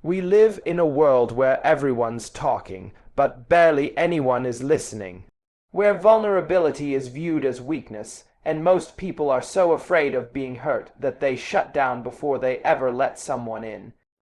We live in a world where everyone's talking, but barely anyone is listening. Where vulnerability is viewed as weakness, and most people are so afraid of being hurt that they shut down before they ever let someone in.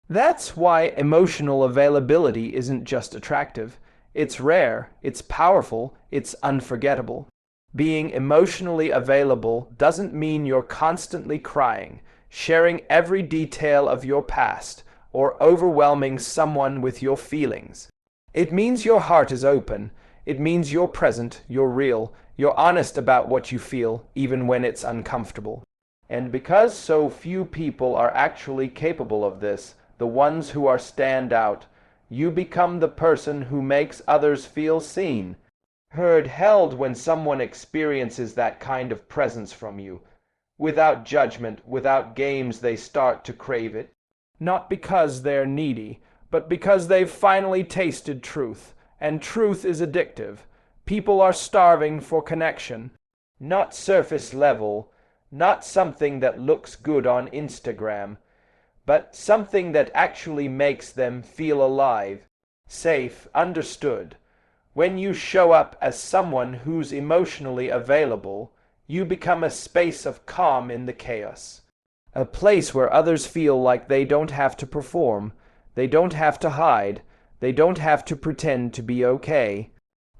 That's why emotional availability isn't just attractive. It's rare, it's powerful, it's unforgettable. Being emotionally available doesn't mean you're constantly crying, sharing every detail of your past, or overwhelming someone with your feelings. It means your heart is open. It means you're present, you're real, you're honest about what you feel, even when it's uncomfortable. And because so few people are actually capable of this, the ones who are stand out, you become the person who makes others feel seen, heard, held when someone experiences that kind of presence from you. Without judgment, without games, they start to crave it. Not because they're needy, but because they've finally tasted truth, and truth is addictive. People are starving for connection. Not surface level, not something that looks good on Instagram, but something that actually makes them feel alive, safe, understood. When you show up as someone who's emotionally available, you become a space of calm in the chaos. A place where others feel like they don't have to perform, they don't have to hide, they don't have to pretend to be okay.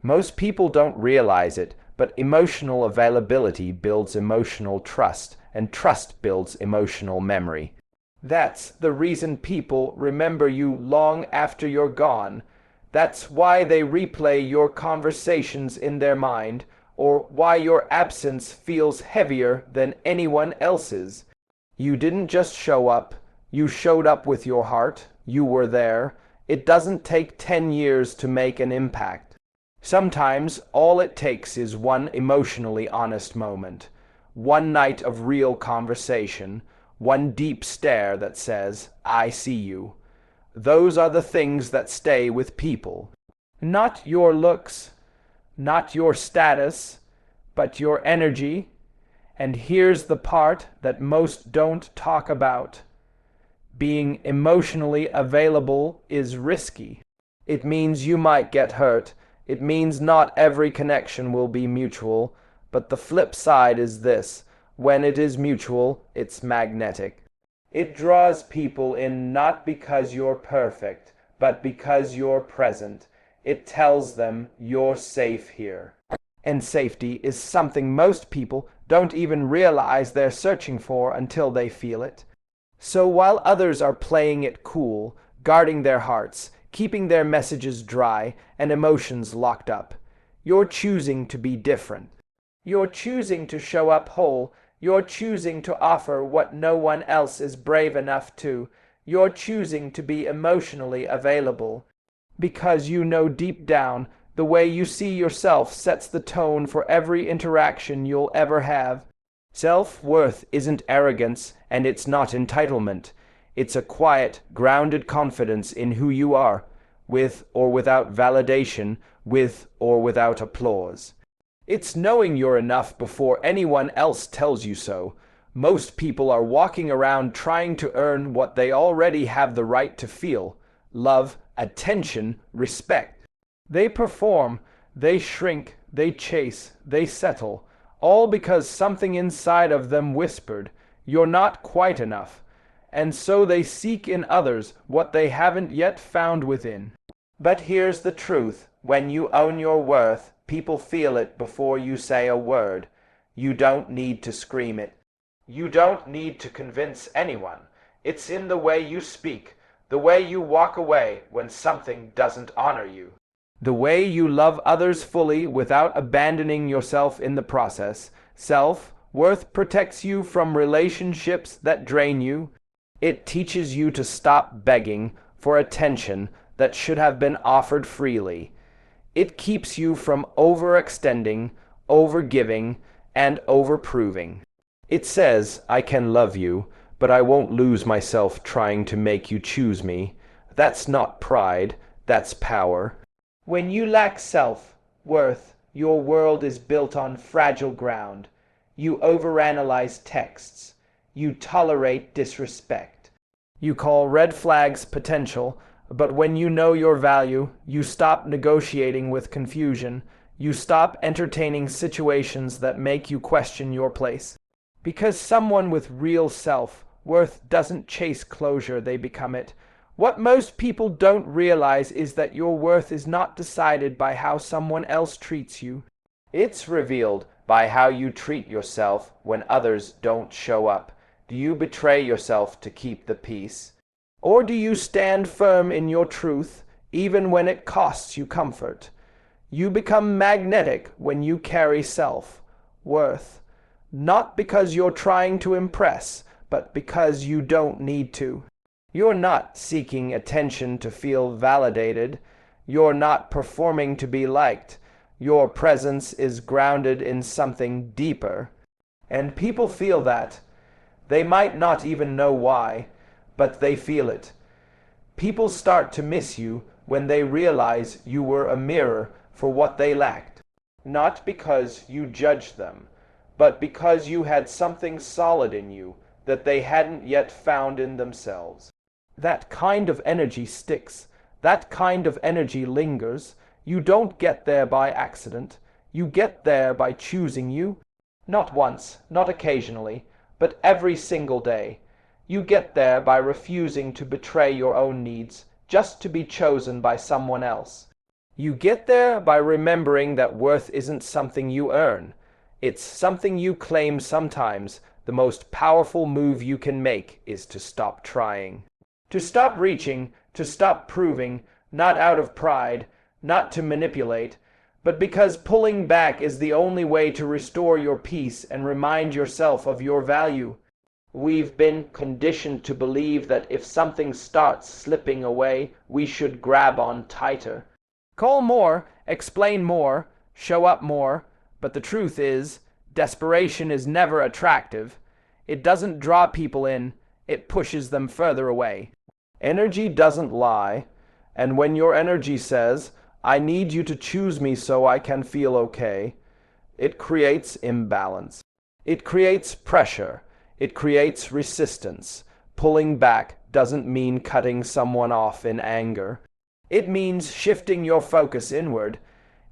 Most people don't realize it, but emotional availability builds emotional trust, and trust builds emotional memory. That's the reason people remember you long after you're gone. That's why they replay your conversations in their mind, or why your absence feels heavier than anyone else's. You didn't just show up, you showed up with your heart, you were there. It doesn't take 10 years to make an impact. Sometimes all it takes is one emotionally honest moment, one night of real conversation, one deep stare that says, "I see you." Those are the things that stay with people. Not your looks, not your status, but your energy. And here's the part that most don't talk about. Being emotionally available is risky. It means you might get hurt. It means not every connection will be mutual. But the flip side is this: when it is mutual, it's magnetic. It draws people in not because you're perfect, but because you're present. It tells them you're safe here. And safety is something most people don't even realize they're searching for until they feel it. So while others are playing it cool, guarding their hearts, keeping their messages dry and emotions locked up, you're choosing to be different. You're choosing to show up whole. You're choosing to offer what no one else is brave enough to. You're choosing to be emotionally available. Because you know deep down, the way you see yourself sets the tone for every interaction you'll ever have. Self-worth isn't arrogance, and it's not entitlement. It's a quiet, grounded confidence in who you are, with or without validation, with or without applause. It's knowing you're enough before anyone else tells you so. Most people are walking around trying to earn what they already have the right to feel: love, attention, respect. They perform, they shrink, they chase, they settle, all because something inside of them whispered, "You're not quite enough." And so they seek in others what they haven't yet found within. But here's the truth: when you own your worth, people feel it before you say a word. You don't need to scream it. You don't need to convince anyone. It's in the way you speak, the way you walk away when something doesn't honor you, the way you love others fully without abandoning yourself in the process. Self-worth protects you from relationships that drain you. It teaches you to stop begging for attention that should have been offered freely. It keeps you from overextending, overgiving, and overproving. It says, "I can love you, but I won't lose myself trying to make you choose me." That's not pride, that's power. When you lack self-worth, your world is built on fragile ground. You overanalyze texts. You tolerate disrespect. You call red flags potential, but when you know your value, you stop negotiating with confusion. You stop entertaining situations that make you question your place. Because someone with real self-worth doesn't chase closure, they become it. What most people don't realize is that your worth is not decided by how someone else treats you. It's revealed by how you treat yourself when others don't show up. Do you betray yourself to keep the peace? Or do you stand firm in your truth, even when it costs you comfort? You become magnetic when you carry self-worth, not because you're trying to impress, but because you don't need to. You're not seeking attention to feel validated. You're not performing to be liked. Your presence is grounded in something deeper. And people feel that. They might not even know why, but they feel it. People start to miss you when they realize you were a mirror for what they lacked. Not because you judged them, but because you had something solid in you that they hadn't yet found in themselves. That kind of energy sticks. That kind of energy lingers. You don't get there by accident. You get there by choosing you. Not once, not occasionally, but every single day. You get there by refusing to betray your own needs just to be chosen by someone else. You get there by remembering that worth isn't something you earn. It's something you claim sometimes. The most powerful move you can make is to stop trying. To stop reaching, to stop proving, not out of pride, not to manipulate, but because pulling back is the only way to restore your peace and remind yourself of your value. We've been conditioned to believe that if something starts slipping away, we should grab on tighter. Call more, explain more, show up more, but the truth is, desperation is never attractive. It doesn't draw people in, it pushes them further away. Energy doesn't lie, and when your energy says, I need you to choose me so I can feel okay, it creates imbalance. It creates pressure. It creates resistance. Pulling back doesn't mean cutting someone off in anger. It means shifting your focus inward.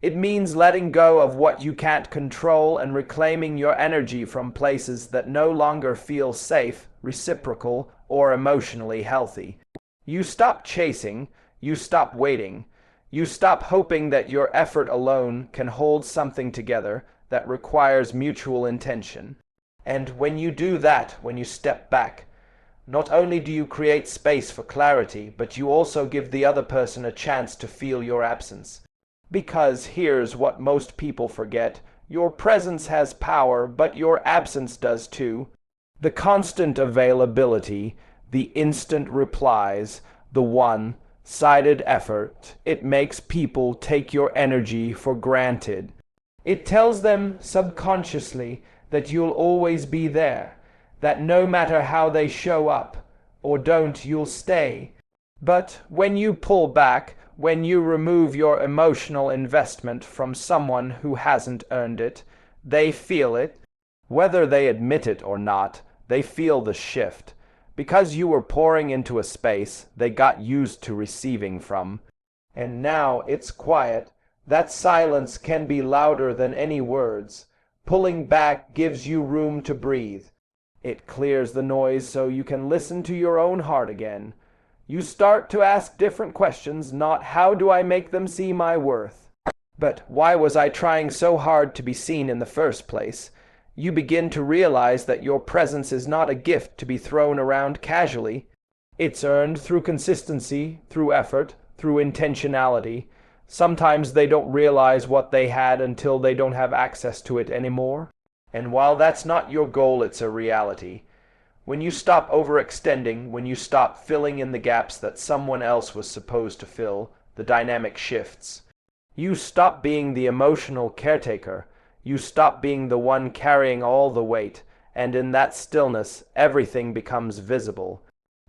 It means letting go of what you can't control and reclaiming your energy from places that no longer feel safe, reciprocal, or emotionally healthy. You stop chasing. You stop waiting. You stop hoping that your effort alone can hold something together that requires mutual intention. And when you do that, when you step back, not only do you create space for clarity, but you also give the other person a chance to feel your absence. Because here's what most people forget. Your presence has power, but your absence does too. The constant availability, the instant replies, the one-sided effort, it makes people take your energy for granted. It tells them subconsciously that you'll always be there, that no matter how they show up or don't, you'll stay. But when you pull back, when you remove your emotional investment from someone who hasn't earned it, they feel it. Whether they admit it or not, they feel the shift. Because you were pouring into a space they got used to receiving from. And now it's quiet. That silence can be louder than any words. Pulling back gives you room to breathe. It clears the noise so you can listen to your own heart again. You start to ask different questions, not how do I make them see my worth, but why was I trying so hard to be seen in the first place? You begin to realize that your presence is not a gift to be thrown around casually. It's earned through consistency, through effort, through intentionality. Sometimes they don't realize what they had until they don't have access to it anymore. And while that's not your goal, it's a reality. When you stop overextending, when you stop filling in the gaps that someone else was supposed to fill, the dynamic shifts. You stop being the emotional caretaker. You stop being the one carrying all the weight, and in that stillness, everything becomes visible.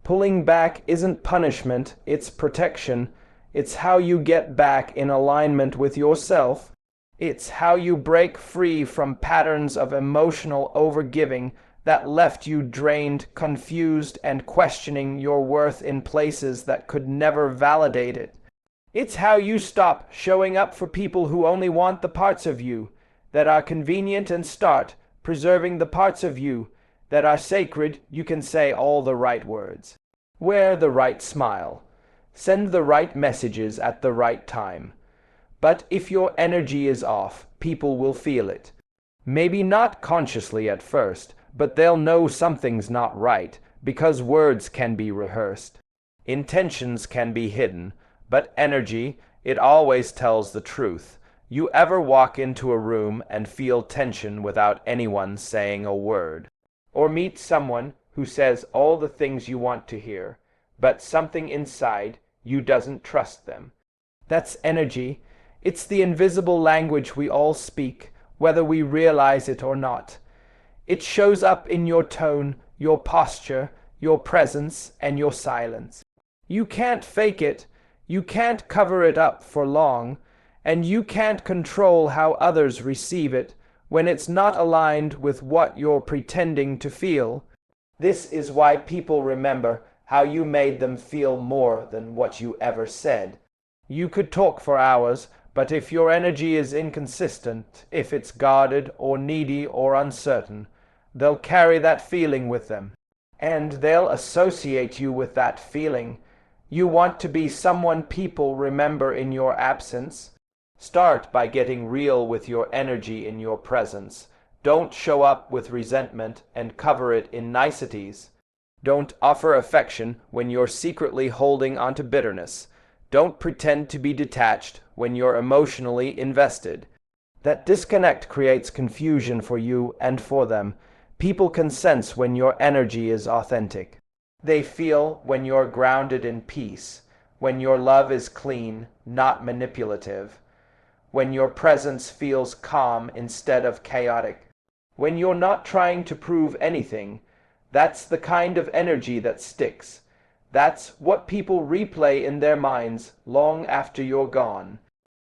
Pulling back isn't punishment, it's protection. It's how you get back in alignment with yourself. It's how you break free from patterns of emotional overgiving that left you drained, confused, and questioning your worth in places that could never validate it. It's how you stop showing up for people who only want the parts of you that are convenient and start preserving the parts of you that are sacred. You can say all the right words, wear the right smile, send the right messages at the right time. But if your energy is off, people will feel it. Maybe not consciously at first, but they'll know something's not right because words can be rehearsed. Intentions can be hidden, but energy, it always tells the truth. You ever walk into a room and feel tension without anyone saying a word? Or meet someone who says all the things you want to hear, but something inside you doesn't trust them? That's energy. It's the invisible language we all speak, whether we realize it or not. It shows up in your tone, your posture, your presence, and your silence. You can't fake it. You can't cover it up for long, and you can't control how others receive it when it's not aligned with what you're pretending to feel. This is why people remember how you made them feel more than what you ever said. You could talk for hours, but if your energy is inconsistent, if it's guarded or needy or uncertain, they'll carry that feeling with them, and they'll associate you with that feeling. You want to be someone people remember in your absence? Start by getting real with your energy in your presence. Don't show up with resentment and cover it in niceties. Don't offer affection when you're secretly holding onto bitterness. Don't pretend to be detached when you're emotionally invested. That disconnect creates confusion for you and for them. People can sense when your energy is authentic. They feel when you're grounded in peace, when your love is clean, not manipulative, when your presence feels calm instead of chaotic, when you're not trying to prove anything. That's the kind of energy that sticks. That's what people replay in their minds long after you're gone.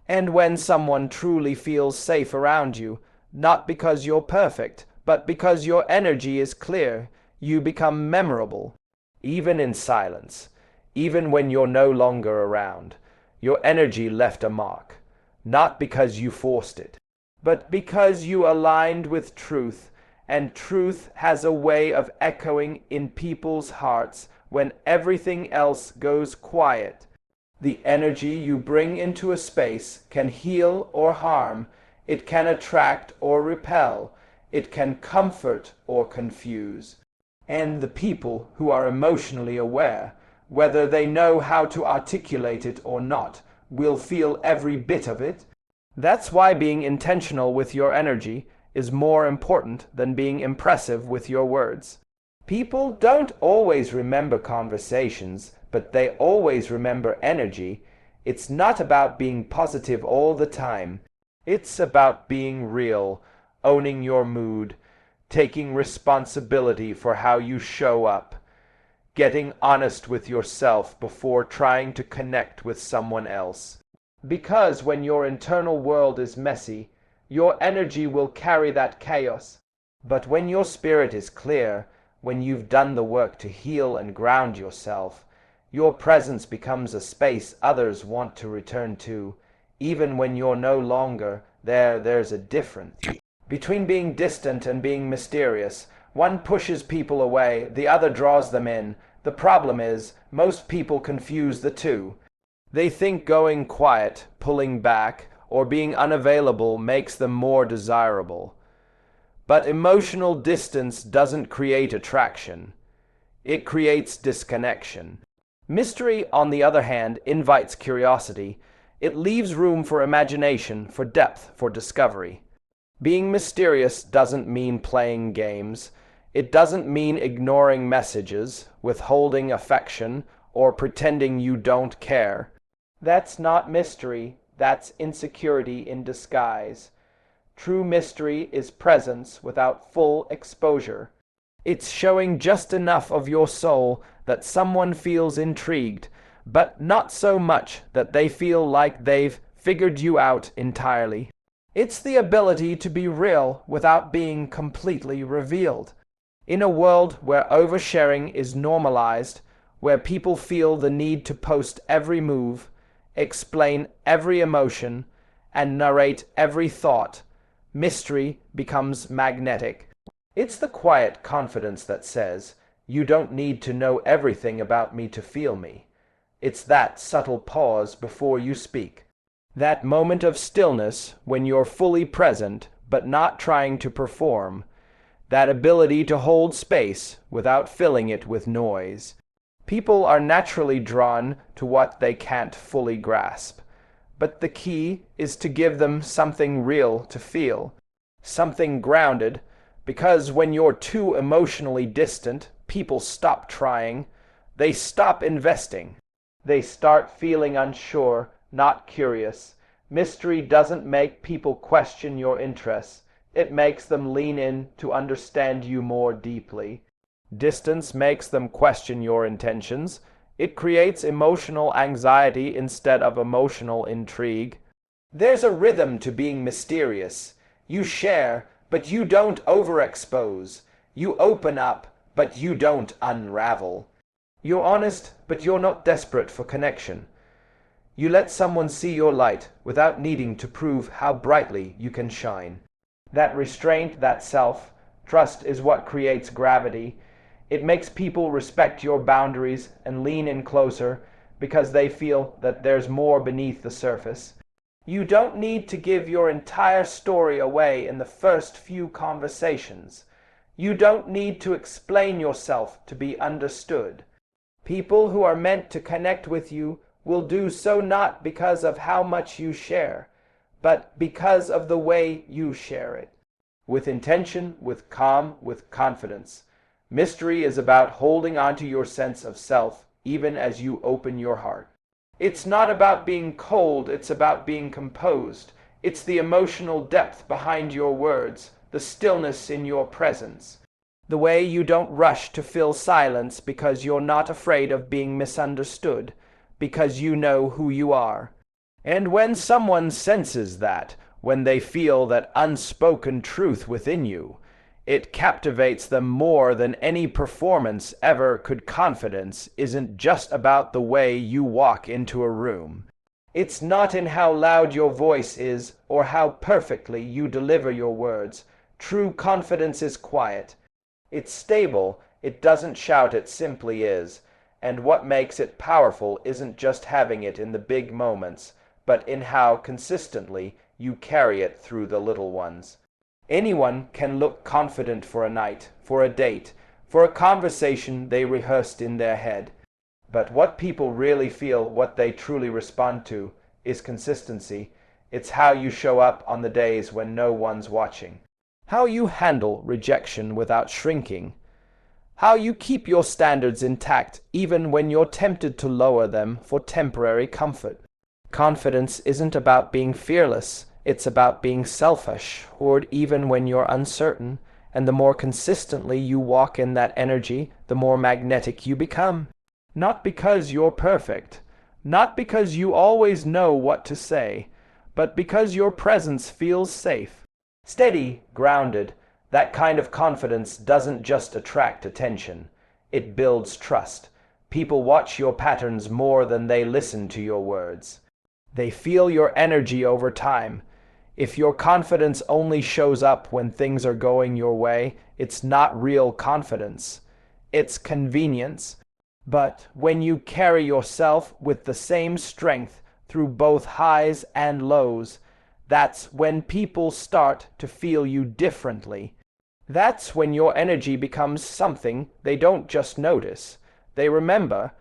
And when someone truly feels safe around you, not because you're perfect, but because your energy is clear, you become memorable. Even in silence, even when you're no longer around, your energy left a mark, not because you forced it, but because you aligned with truth, and truth has a way of echoing in people's hearts when everything else goes quiet. The energy you bring into a space can heal or harm, it can attract or repel, it can comfort or confuse. And the people who are emotionally aware, whether they know how to articulate it or not, will feel every bit of it. That's why being intentional with your energy is more important than being impressive with your words. People don't always remember conversations, but they always remember energy. It's not about being positive all the time. It's about being real, owning your mood, taking responsibility for how you show up, getting honest with yourself before trying to connect with someone else. Because when your internal world is messy, your energy will carry that chaos. But when your spirit is clear, when you've done the work to heal and ground yourself, your presence becomes a space others want to return to. Even when you're no longer there, there's a difference. Between being distant and being mysterious, one pushes people away, the other draws them in. The problem is, most people confuse the two. They think going quiet, pulling back, or being unavailable makes them more desirable. But emotional distance doesn't create attraction. It creates disconnection. Mystery, on the other hand, invites curiosity. It leaves room for imagination, for depth, for discovery. Being mysterious doesn't mean playing games. It doesn't mean ignoring messages, withholding affection, or pretending you don't care. That's not mystery, that's insecurity in disguise. True mystery is presence without full exposure. It's showing just enough of your soul that someone feels intrigued, but not so much that they feel like they've figured you out entirely. It's the ability to be real without being completely revealed. In a world where oversharing is normalized, where people feel the need to post every move, explain every emotion, and narrate every thought, mystery becomes magnetic. It's the quiet confidence that says, "You don't need to know everything about me to feel me." It's that subtle pause before you speak. That moment of stillness when you're fully present but not trying to perform. That ability to hold space without filling it with noise. People are naturally drawn to what they can't fully grasp. But the key is to give them something real to feel, something grounded, because when you're too emotionally distant, people stop trying, they stop investing. They start feeling unsure, not curious. Mystery doesn't make people question your interests. It makes them lean in to understand you more deeply. Distance makes them question your intentions. It creates emotional anxiety instead of emotional intrigue. There's a rhythm to being mysterious. You share, but you don't overexpose. You open up, but you don't unravel. You're honest, but you're not desperate for connection. You let someone see your light without needing to prove how brightly you can shine. That restraint, that self-trust is what creates gravity. It makes people respect your boundaries and lean in closer because they feel that there's more beneath the surface. You don't need to give your entire story away in the first few conversations. You don't need to explain yourself to be understood. People who are meant to connect with you will do so not because of how much you share, but because of the way you share it. With intention, with calm, with confidence. Mystery is about holding onto your sense of self even as you open your heart. It's not about being cold, it's about being composed. It's the emotional depth behind your words, the stillness in your presence. The way you don't rush to fill silence because you're not afraid of being misunderstood, because you know who you are. And when someone senses that, when they feel that unspoken truth within you, it captivates them more than any performance ever could. Confidence isn't just about the way you walk into a room. It's not in how loud your voice is or how perfectly you deliver your words. True confidence is quiet. It's stable. It doesn't shout, it simply is. And what makes it powerful isn't just having it in the big moments, but in how consistently you carry it through the little ones. Anyone can look confident for a night, for a date, for a conversation they rehearsed in their head. But what people really feel, what they truly respond to, is consistency. It's how you show up on the days when no one's watching. How you handle rejection without shrinking. How you keep your standards intact even when you're tempted to lower them for temporary comfort. Confidence isn't about being fearless. It's about being self-assured even when you're uncertain, and the more consistently you walk in that energy, the more magnetic you become. Not because you're perfect, not because you always know what to say, but because your presence feels safe. Steady, grounded, that kind of confidence doesn't just attract attention, it builds trust. People watch your patterns more than they listen to your words. They feel your energy over time. If your confidence only shows up when things are going your way, it's not real confidence. It's convenience. But when you carry yourself with the same strength through both highs and lows, that's when people start to feel you differently. That's when your energy becomes something they don't just notice. They remember.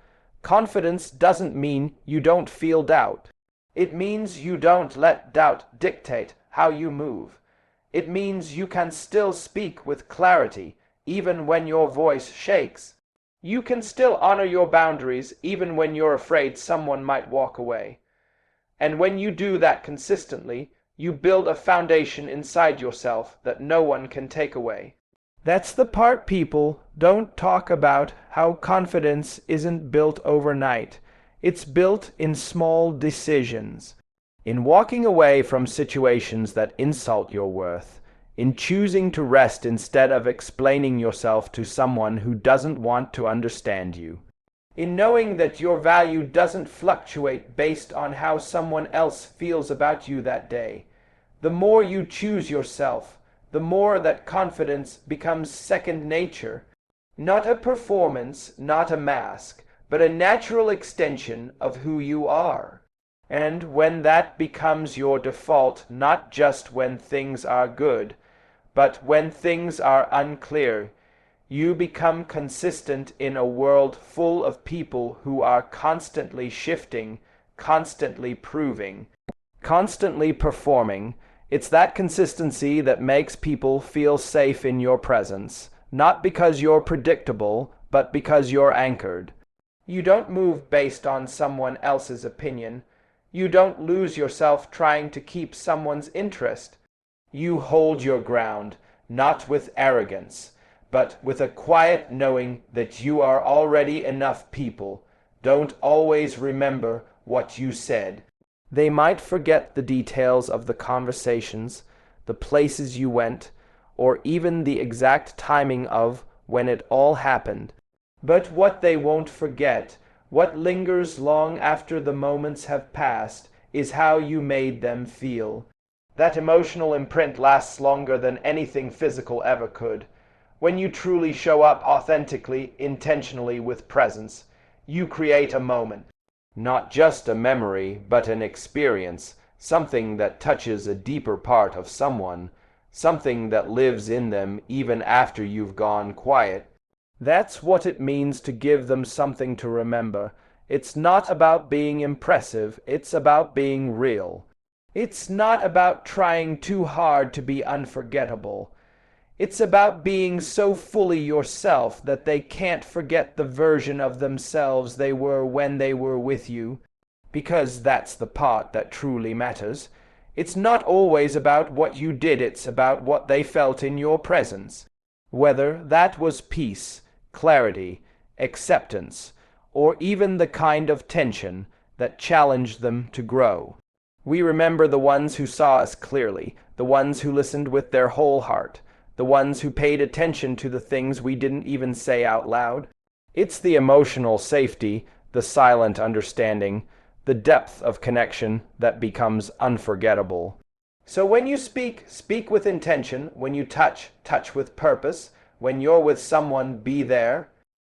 Confidence doesn't mean you don't feel doubt. It means you don't let doubt dictate how you move. It means you can still speak with clarity even when your voice shakes. You can still honor your boundaries even when you're afraid someone might walk away. And when you do that consistently, you build a foundation inside yourself that no one can take away. That's the part people don't talk about, how confidence isn't built overnight. It's built in small decisions. In walking away from situations that insult your worth. in choosing to rest instead of explaining yourself to someone who doesn't want to understand you, in knowing that your value doesn't fluctuate based on how someone else feels about you that day. The more you choose yourself, the more that confidence becomes second nature, not a performance, not a mask, but a natural extension of who you are. And when that becomes your default, not just when things are good, but when things are unclear, you become consistent in a world full of people who are constantly shifting, constantly proving, constantly performing. It's that consistency that makes people feel safe in your presence, not because you're predictable, but because you're anchored. You don't move based on someone else's opinion. You don't lose yourself trying to keep someone's interest. You hold your ground, not with arrogance, but with a quiet knowing that you are already enough. People don't always remember what you said. They might forget the details of the conversations, the places you went, or even the exact timing of when it all happened. But what they won't forget, what lingers long after the moments have passed, is how you made them feel. That emotional imprint lasts longer than anything physical ever could. When you truly show up authentically, intentionally, with presence, you create a moment. Not just a memory, but an experience, something that touches a deeper part of someone, something that lives in them even after you've gone quiet. That's what it means to give them something to remember. It's not about being impressive, it's about being real. It's not about trying too hard to be unforgettable. It's about being so fully yourself that they can't forget the version of themselves they were when they were with you, because that's the part that truly matters. It's not always about what you did, it's about what they felt in your presence. Whether that was peace, clarity, acceptance, or even the kind of tension that challenged them to grow. We remember the ones who saw us clearly, the ones who listened with their whole heart, the ones who paid attention to the things we didn't even say out loud. It's the emotional safety, the silent understanding, the depth of connection that becomes unforgettable. So when you speak, speak with intention. When you touch, touch with purpose. When you're with someone, be there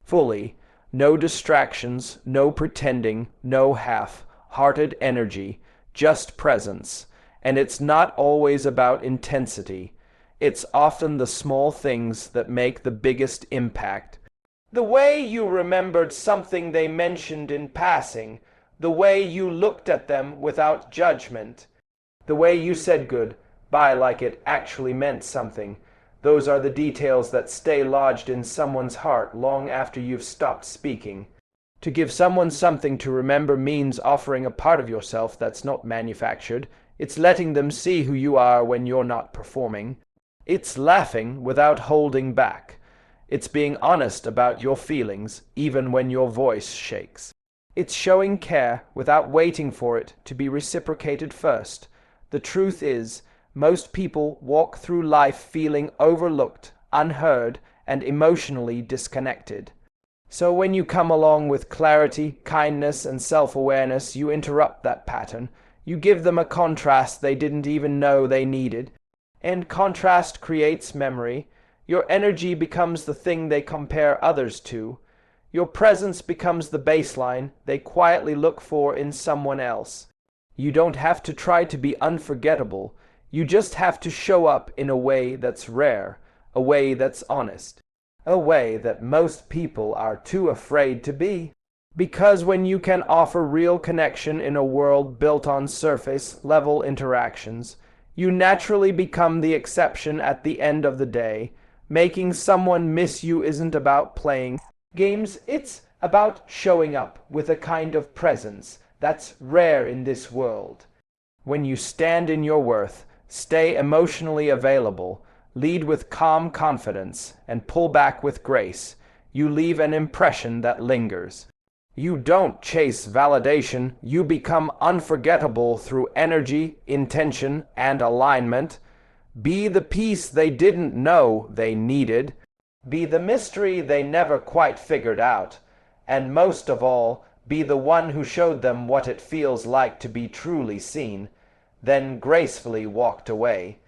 fully. No distractions, no pretending, no half-hearted energy, just presence. And it's not always about intensity. It's often the small things that make the biggest impact. The way you remembered something they mentioned in passing, the way you looked at them without judgment, the way you said goodbye like it actually meant something. Those are the details that stay lodged in someone's heart long after you've stopped speaking. To give someone something to remember means offering a part of yourself that's not manufactured. It's letting them see who you are when you're not performing. It's laughing without holding back. It's being honest about your feelings, even when your voice shakes. It's showing care without waiting for it to be reciprocated first. The truth is, most people walk through life feeling overlooked, unheard, and emotionally disconnected. So when you come along with clarity, kindness, and self-awareness, you interrupt that pattern. You give them a contrast they didn't even know they needed. And contrast creates memory. Your energy becomes the thing they compare others to. Your presence becomes the baseline they quietly look for in someone else. You don't have to try to be unforgettable. You just have to show up in a way that's rare, a way that's honest, a way that most people are too afraid to be. Because when you can offer real connection in a world built on surface-level interactions, you naturally become the exception at the end of the day. Making someone miss you isn't about playing games, it's about showing up with a kind of presence that's rare in this world. When you stand in your worth, stay emotionally available, lead with calm confidence, and pull back with grace, you leave an impression that lingers. You don't chase validation, you become unforgettable through energy, intention, and alignment. Be the peace they didn't know they needed. Be the mystery they never quite figured out. And most of all, be the one who showed them what it feels like to be truly seen, then gracefully walked away,